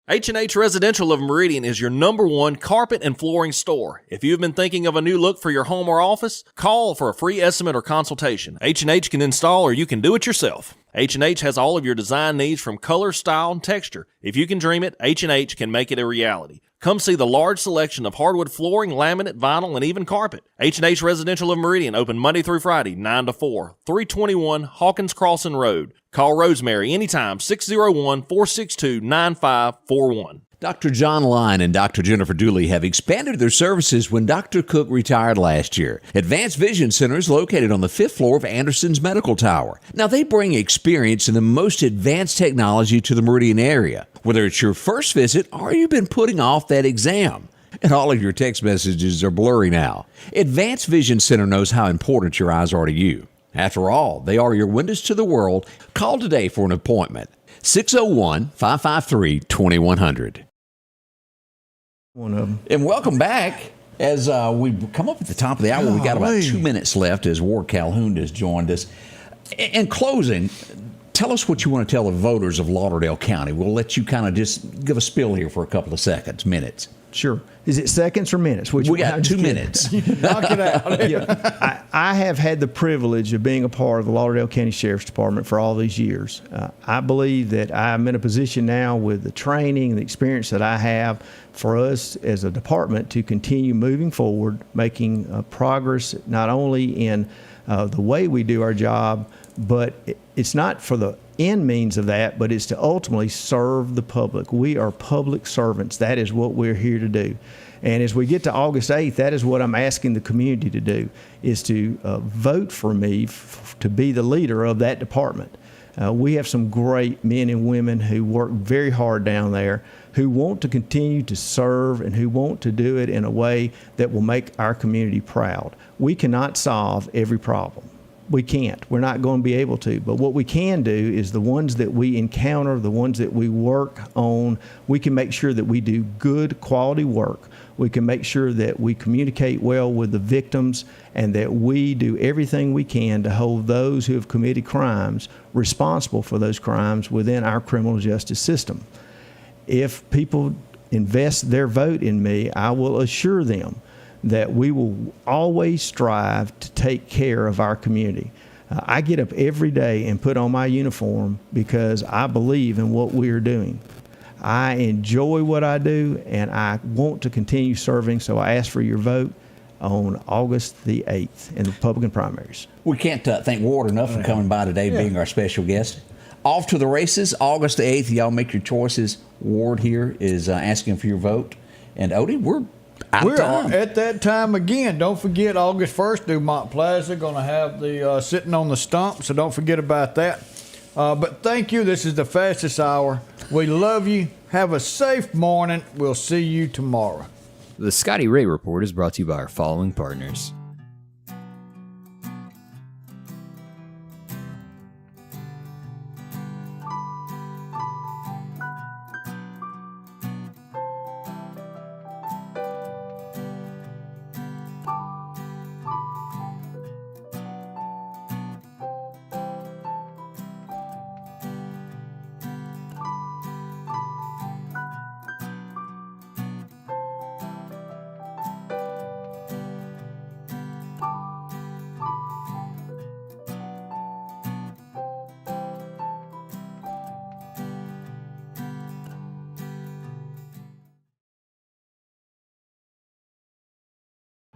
H&H Residential of Meridian is your #1 carpet and flooring store. If you've been thinking of a new look for your home or office, call for a free estimate or consultation. H&H can install or you can do it yourself. H&H has all of your design needs from color, style, and texture. If you can dream it, H&H can make it a reality. Come see the large selection of hardwood flooring, laminate, vinyl, and even carpet. H&H Residential of Meridian, open Monday through Friday, 9 to 4, 321 Hawkins Crossing Road. Call Rosemary anytime, 601-462-9541. Dr. John Line and Dr. Jennifer Dooley have expanded their services when Dr. Cook retired last year. Advanced Vision Center is located on the 5th floor of Anderson's Medical Tower. Now, they bring experience in the most advanced technology to the Meridian area. Whether it's your first visit or you've been putting off that exam, and all of your text messages are blurry now. Advanced Vision Center knows how important your eyes are to you. After all, they are your windows to the world. Call today for an appointment. 601-553-2100. And welcome back. As we come up at the top of the hour, we got about 2 minutes left as Ward Calhoun has joined us. In closing, tell us what you want to tell the voters of Lauderdale County. We'll let you kind of just give a spill here for a couple of minutes. Sure. Is it seconds or minutes? We got 2 minutes. Knock it out. Yeah. I have had the privilege of being a part of the Lauderdale County Sheriff's Department for all these years. I believe that I'm in a position now with the training and the experience that I have for us as a department to continue moving forward, making progress not only in the way we do our job, but it's not for the end means of that, but it's to ultimately serve the public. We are public servants. That is what we're here to do. And as we get to August 8th, that is what I'm asking the community to do, is to vote for me to be the leader of that department. We have some great men and women who work very hard down there, who want to continue to serve and who want to do it in a way that will make our community proud. We cannot solve every problem. We can't. We're not going to be able to. But what we can do is the ones that we encounter, the ones that we work on, we can make sure that we do good quality work. We can make sure that we communicate well with the victims and that we do everything we can to hold those who have committed crimes responsible for those crimes within our criminal justice system. If people invest their vote in me, I will assure them that we will always strive to take care of our community. I get up every day and put on my uniform because I believe in what we are doing. I enjoy what I do, and I want to continue serving, so I ask for your vote on August the 8th in the Republican primaries. We can't thank Ward enough for coming by today, being our special guest. Off to the races, August the 8th. Y'all make your choices. Ward here is asking for your vote. And Odie, we're at that time again. Don't forget, August 1st, Dumont Plaza going to have the sitting on the stump, so don't forget about that. But thank you. This is the fastest hour. We love you. Have a safe morning. We'll see you tomorrow. The Scotty Ray Report is brought to you by our following partners.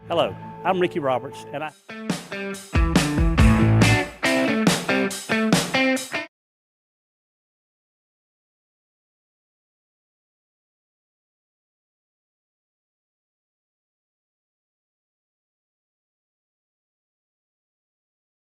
Hello, I'm Ricky Roberts, and I...